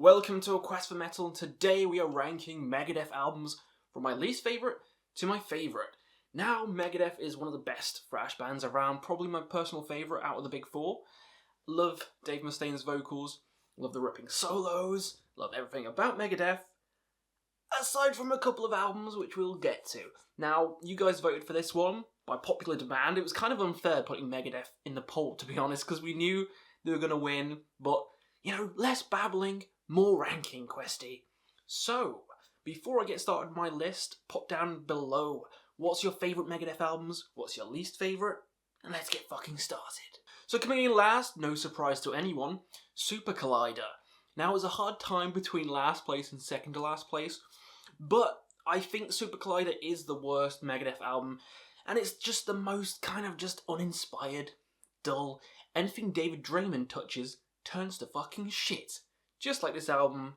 Welcome to A Quest for Metal, and today we are ranking Megadeth albums from my least favourite to my favourite. Now, Megadeth is one of the best thrash bands around, probably my personal favourite out of the big four. Love Dave Mustaine's vocals, love the ripping solos, love everything about Megadeth, aside from a couple of albums which we'll get to. Now, you guys voted for this one by popular demand. It was kind of unfair putting Megadeth in the poll, to be honest, because we knew they were going to win, but, less babbling, more ranking, Questy. So, before I get started on my list, pop down below what's your favourite Megadeth albums, what's your least favourite, and let's get fucking started. So coming in last, no surprise to anyone, Super Collider. Now, it was a hard time between last place and second to last place, but I think Super Collider is the worst Megadeth album, and it's just the most kind of just uninspired, dull. Anything David Draymond touches turns to fucking shit. Just like this album.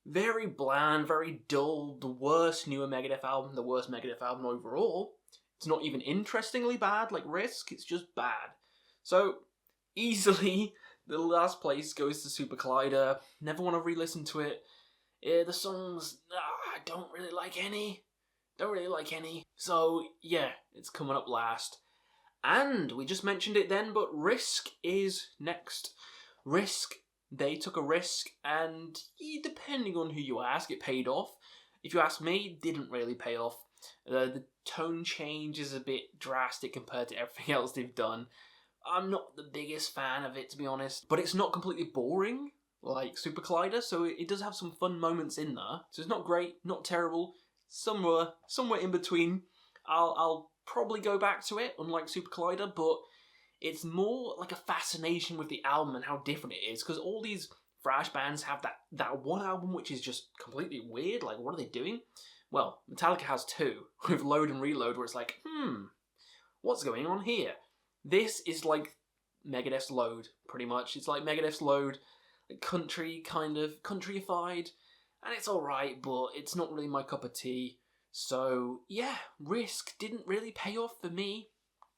Very bland, very dull, the worst newer Megadeth album, the worst Megadeth album overall. It's not even interestingly bad like Risk, it's just bad. So, easily, the last place goes to Super Collider. Never want to re-listen to it. The songs, I don't really like any. So, yeah, it's coming up last. And we just mentioned it then, but Risk is next. Risk, they took a risk, and depending on who you ask, it paid off. If you ask me, it didn't really pay off. The tone change is a bit drastic compared to everything else they've done. I'm not the biggest fan of it, to be honest, but it's not completely boring like Super Collider, so it does have some fun moments in there. So it's not great, not terrible, somewhere in between. I'll probably go back to it, unlike Super Collider, but it's more like a fascination with the album and how different it is, because all these thrash bands have that one album which is just completely weird, like what are they doing? Well, Metallica has two, with Load and Reload, where it's like, what's going on here? This is like Megadeth's Load, pretty much. It's like Megadeth's Load, like country, kind of countryified, and it's alright, but it's not really my cup of tea. So, yeah, Risk didn't really pay off for me.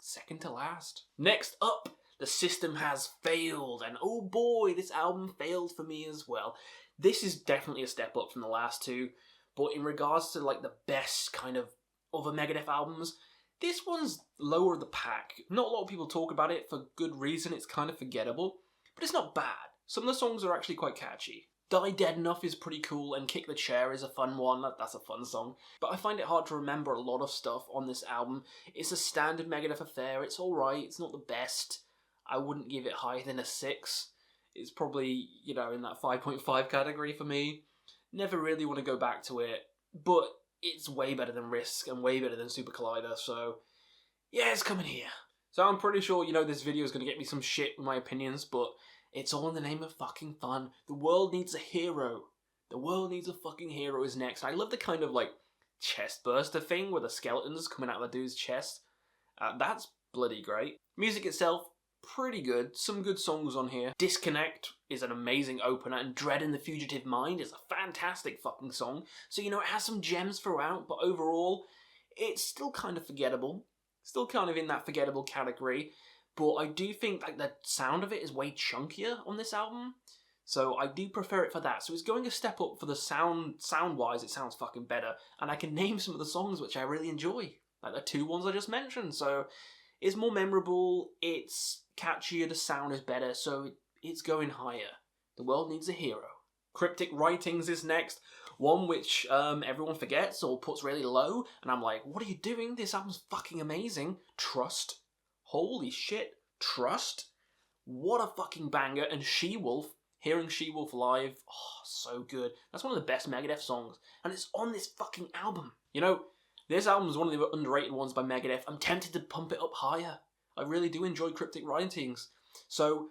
Second to last. Next up, The System Has Failed, and oh boy, this album failed for me as well. This is definitely a step up from the last two, but in regards to like the best kind of other Megadeth albums, this one's lower the pack. Not a lot of people talk about it for good reason, it's kind of forgettable, but it's not bad. Some of the songs are actually quite catchy. Die Dead Enough is pretty cool, and Kick the Chair is a fun one, that's a fun song. But I find it hard to remember a lot of stuff on this album. It's a standard Megadeth affair, it's alright, it's not the best. I wouldn't give it higher than a 6. It's probably, in that 5.5 category for me. Never really want to go back to it, but it's way better than Risk and way better than Super Collider, so yeah, it's coming here. So I'm pretty sure, this video is going to get me some shit with my opinions, but it's all in the name of fucking fun. The world needs a hero. The world needs a fucking hero is next. I love the kind of like chest burster thing where the skeletons coming out of the dude's chest. That's bloody great. Music itself, pretty good. Some good songs on here. Disconnect is an amazing opener, and Dread in the Fugitive Mind is a fantastic fucking song. So, it has some gems throughout, but overall, it's still kind of forgettable. Still kind of in that forgettable category. But I do think like the sound of it is way chunkier on this album. So I do prefer it for that. So it's going a step up for the sound-wise, it sounds fucking better. And I can name some of the songs which I really enjoy. Like the two ones I just mentioned. So it's more memorable, it's catchier, the sound is better. So it's going higher. The world needs a hero. Cryptic Writings is next. One which everyone forgets or puts really low. And I'm like, what are you doing? This album's fucking amazing. Trust. Holy shit, Trust? What a fucking banger. And She-Wolf, hearing She-Wolf live, oh, so good. That's one of the best Megadeth songs, and it's on this fucking album. This album is one of the underrated ones by Megadeth. I'm tempted to pump it up higher. I really do enjoy Cryptic Writings. So,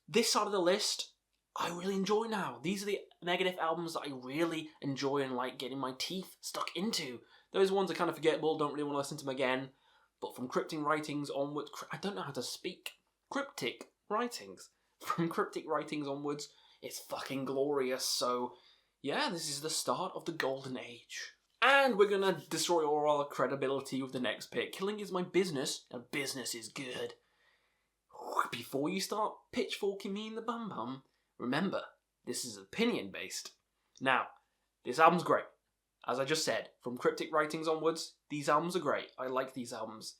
this side of the list, I really enjoy now. These are the Megadeth albums that I really enjoy and like getting my teeth stuck into. Those ones are kind of forgettable, don't really want to listen to them again. But from Cryptic Writings onwards, I don't know how to speak. Cryptic Writings. From Cryptic Writings onwards, it's fucking glorious. So, yeah, this is the start of the golden age. And we're gonna destroy all our credibility with the next pick. Killing is my business, and business is good. Before you start pitchforking me in the bum-bum, remember, This is opinion-based. Now, this album's great. As I just said, from Cryptic Writings onwards, these albums are great. I like these albums.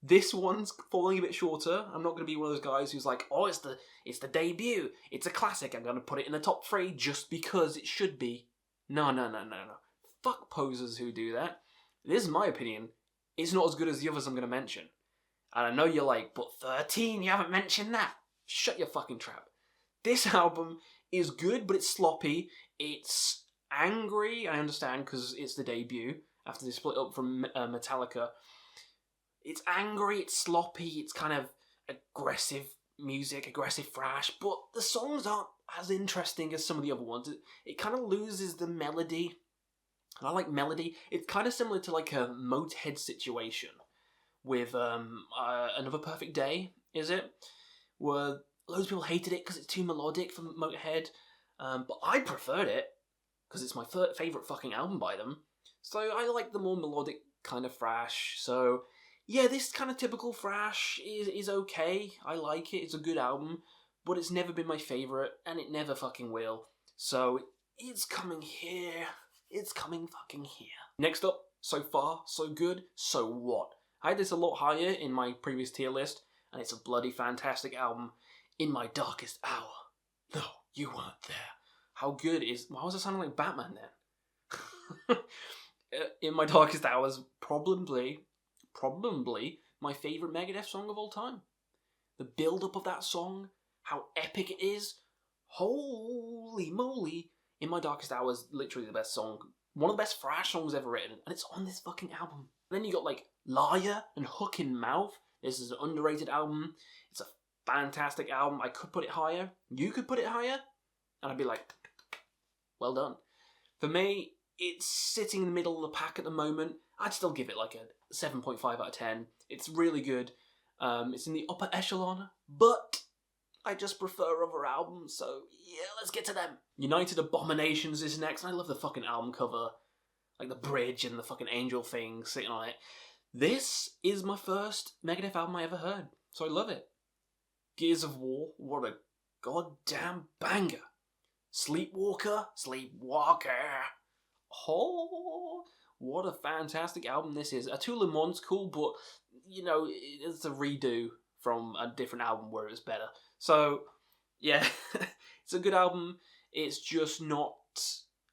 This one's falling a bit shorter. I'm not going to be one of those guys who's like, oh, it's the debut. It's a classic. I'm going to put it in the top 3 just because it should be. No. Fuck posers who do that. This is my opinion. It's not as good as the others I'm going to mention. And I know you're like, but 13, you haven't mentioned that. Shut your fucking trap. This album is good, but it's sloppy. It's angry, I understand, because it's the debut after they split up from Metallica. It's angry, it's sloppy, it's kind of aggressive music, aggressive thrash, but the songs aren't as interesting as some of the other ones. It kind of loses the melody, and I like melody. It's kind of similar to like a Motorhead situation with Another Perfect Day, is it? Where loads of people hated it because it's too melodic for Motorhead, but I preferred it because it's my favourite fucking album by them. So I like the more melodic kind of thrash. So yeah, this kind of typical thrash is okay. I like it. It's a good album, but it's never been my favourite, and it never fucking will. So it's coming here. It's coming fucking here. Next up, So Far, So Good, So What? I had this a lot higher in my previous tier list, and it's a bloody fantastic album. In My Darkest Hour. No, you weren't there. How good is... Why was I sounding like Batman then? In My Darkest Hour is probably my favourite Megadeth song of all time. The build-up of that song, how epic it is. Holy moly. In My Darkest Hour is literally the best song. One of the best thrash songs ever written, and it's on this fucking album. Then you got like Liar and Hook in Mouth. This is an underrated album. It's a fantastic album. I could put it higher. You could put it higher. And I'd be like, well done. For me, it's sitting in the middle of the pack at the moment. I'd still give it like a 7.5 out of 10. It's really good. It's in the upper echelon, but I just prefer other albums, so yeah, let's get to them. United Abominations is next, and I love the fucking album cover. Like the bridge and the fucking angel thing sitting on it. This is my first Megadeth album I ever heard, so I love it. Gears of War, what a goddamn banger. Sleepwalker. Oh, what a fantastic album this is. Atul and Mon's cool, but, you know, it's a redo from a different album where it was better. So, yeah, it's a good album. It's just not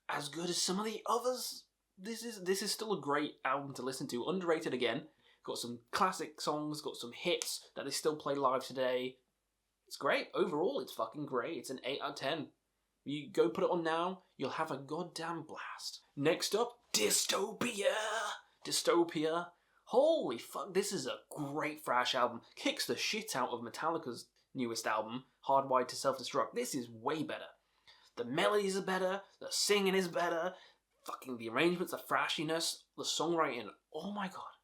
as good as some of the others. This is still a great album to listen to. Underrated again. Got some classic songs, got some hits that they still play live today. It's great. Overall, it's fucking great. It's an 8 out of 10. You go put it on now, you'll have a goddamn blast. Next up, Dystopia. Holy fuck, this is a great thrash album. Kicks the shit out of Metallica's newest album, Hardwired to Self-Destruct. This is way better. The melodies are better, the singing is better, fucking the arrangements, the thrashiness, the songwriting. Oh my god.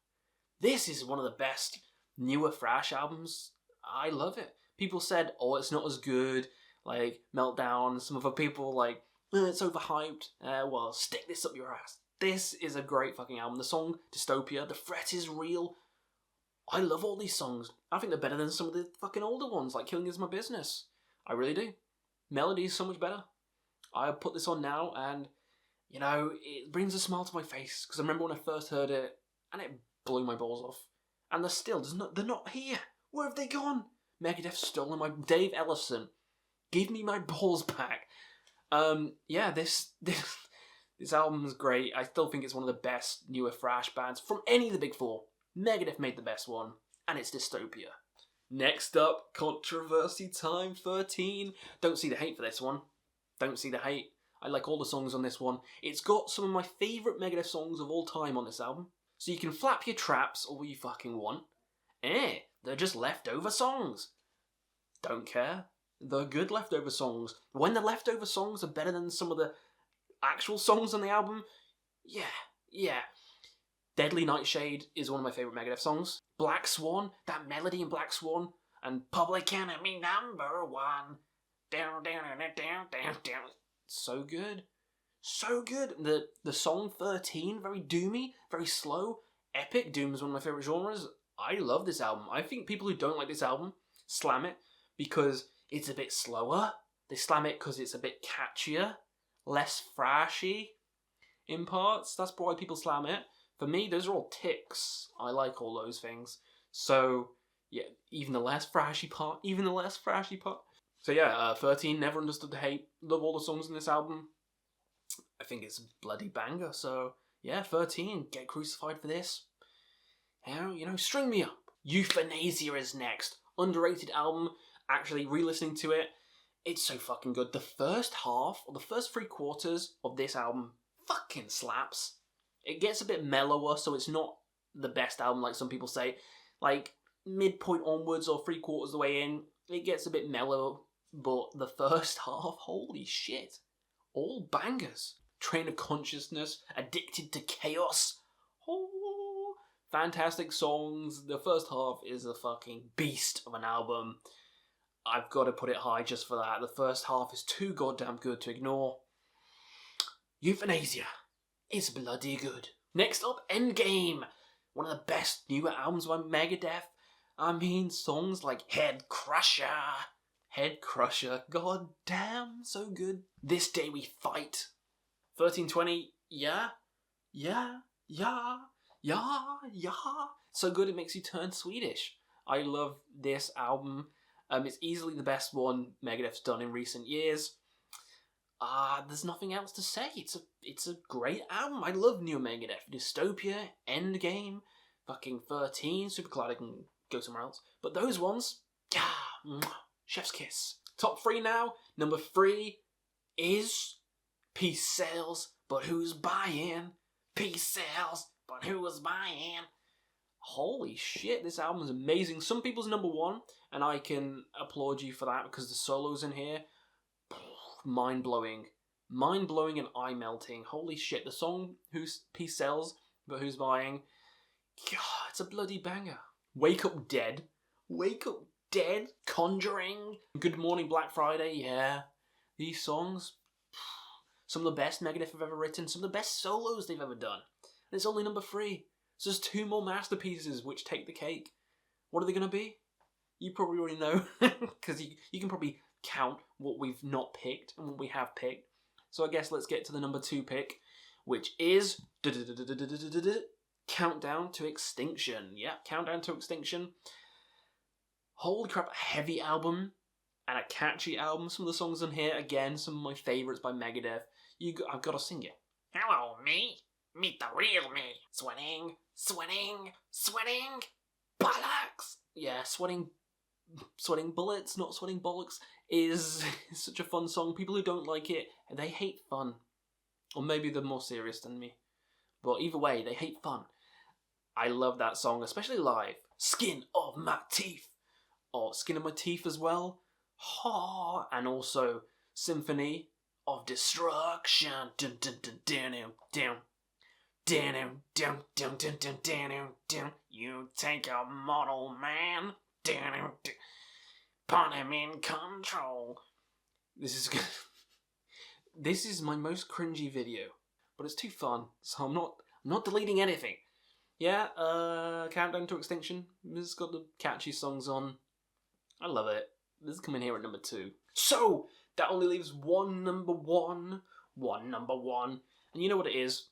This is one of the best newer thrash albums. I love it. People said, oh, it's not as good, like Meltdown. Some other people like, it's overhyped. Well, stick this up your ass. This is a great fucking album. The song Dystopia, the threat is real. I love all these songs. I think they're better than some of the fucking older ones, like Killing Is My Business. I really do. Melody is so much better. I put this on now and, you know, it brings a smile to my face. Because I remember when I first heard it, and it blew my balls off. And they're not here. Where have they gone? Megadeth stolen my... Dave Ellefson, give me my balls back. Yeah, this album's great. I still think it's one of the best newer thrash bands from any of the big four. Megadeth made the best one, and it's Dystopia. Next up, Controversy Time 13. Don't see the hate for this one. Don't see the hate. I like all the songs on this one. It's got some of my favourite Megadeth songs of all time on this album. So you can flap your traps all you fucking want. They're just leftover songs. Don't care. They're good leftover songs. When the leftover songs are better than some of the actual songs on the album, yeah. Deadly Nightshade is one of my favourite Megadeth songs. Black Swan, that melody in Black Swan, and Public Enemy #1. Down. So good. So good. The song 13, very doomy, very slow, epic. Doom is one of my favourite genres. I love this album. I think people who don't like this album slam it because it's a bit slower. They slam it because it's a bit catchier, less thrashy in parts. That's why people slam it. For me, those are all ticks. I like all those things. So, yeah, even the less thrashy part. So yeah, 13, never understood the hate. Love all the songs in this album. I think it's a bloody banger. So, yeah, 13, get crucified for this. String me up. Euthanasia is next. Underrated album. Actually, re-listening to it, it's so fucking good. The first half, or the first 3/4 of this album fucking slaps. It gets a bit mellower, so it's not the best album like some people say. Like, midpoint onwards or 3/4 of the way in, it gets a bit mellow, but the first half, holy shit. All bangers. Train of Consciousness, Addicted to Chaos. Oh, fantastic songs. The first half is a fucking beast of an album. I've got to put it high just for that. The first half is too goddamn good to ignore. Euthanasia is bloody good. Next up, Endgame. One of the best newer albums by Megadeth. I mean, songs like Head Crusher. God damn, so good. This Day We Fight. 1320, yeah. So good it makes you turn Swedish. I love this album. It's easily the best one Megadeth's done in recent years. There's nothing else to say. It's a great album. I love new Megadeth. Dystopia, Endgame, fucking 13. Super glad I can go somewhere else. But those ones, chef's kiss. Top 3 now. Number 3 is Peace Sells, but who's buying? Peace sells, but who's buying? Holy shit, this album is amazing. Some people's number 1, and I can applaud you for that because the solos in here, mind-blowing. Mind-blowing and eye-melting. Holy shit, the song Who's Peace Sells, but Who's Buying? God, it's a bloody banger. Wake Up Dead. Conjuring. Good Morning Black Friday, yeah. These songs, some of the best Megadeth have ever written, some of the best solos they've ever done. And it's only number 3. So there's 2 more masterpieces which take the cake. What are they going to be? You probably already know, because you can probably count what we've not picked and what we have picked. So I guess let's get to the number 2 pick, which is Countdown to Extinction. Yeah, Countdown to Extinction. Holy crap, a heavy album and a catchy album. Some of the songs on here, again, some of my favourites by Megadeth. I've got to sing it. Hello, me. Meet the real me. Sweating, bollocks. Yeah, sweating bullets, not sweating bollocks, is such a fun song. People who don't like it, they hate fun. Or maybe they're more serious than me. But either way, they hate fun. I love that song, especially live. Skin of My Teeth. Or Skin of My Teeth as well. And also Symphony of Destruction. Dun dun dun dun dun. Dun dun dun dun dun dun dun. You take a mortal man. Dun dun. Put him in control. This is good. This is my most cringy video, but it's too fun, so I'm not deleting anything. Yeah, Countdown to Extinction. This has got the catchy songs on. I love it. This is coming here at number 2. So that only leaves one number one. And you know what it is?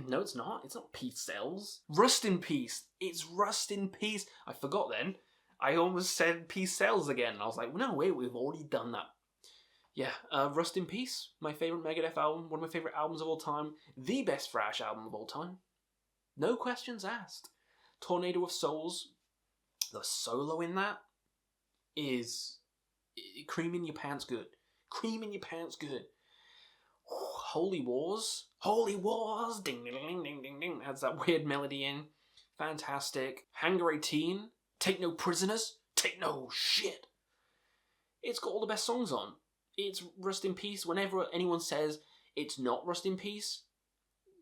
No, it's not. It's not Peace Sells. Rust in Peace. It's Rust in Peace. I forgot then. I almost said Peace Sells again. I was like, well, no, wait, we've already done that. Yeah, Rust in Peace. My favourite Megadeth album. One of my favourite albums of all time. The best thrash album of all time. No questions asked. Tornado of Souls. The solo in that is cream in your pants good. Cream in your pants good. Holy Wars. Ding, ding, ding, ding, ding, ding. Has that weird melody in. Fantastic. Hangar 18. Take No Prisoners. Take No Shit. It's got all the best songs on. It's Rust in Peace. Whenever anyone says it's not Rust in Peace,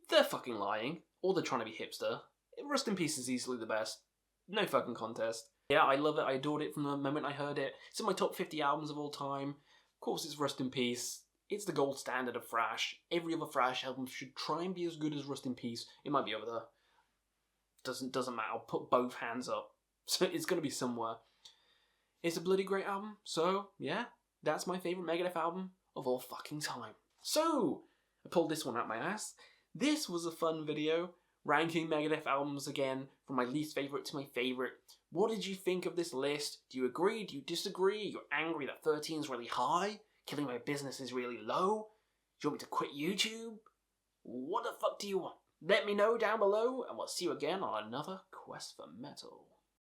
they're fucking lying. Or they're trying to be hipster. Rust in Peace is easily the best. No fucking contest. Yeah, I love it. I adored it from the moment I heard it. It's in my top 50 albums of all time. Of course, it's Rust in Peace. It's the gold standard of thrash. Every other thrash album should try and be as good as Rust in Peace. It might be over there. Doesn't matter. I'll put both hands up. So it's going to be somewhere. It's a bloody great album. So, yeah. that's my favourite Megadeth album of all fucking time. So, I pulled this one out my ass. This was a fun video, ranking Megadeth albums again, from my least favourite to my favourite. What did you think of this list? Do you agree? Do you disagree? You're angry that 13 is really high? Killing My Business is really low? Do you want me to quit YouTube? What the fuck do you want? Let me know down below, and we'll see you again on another Quest for Metal.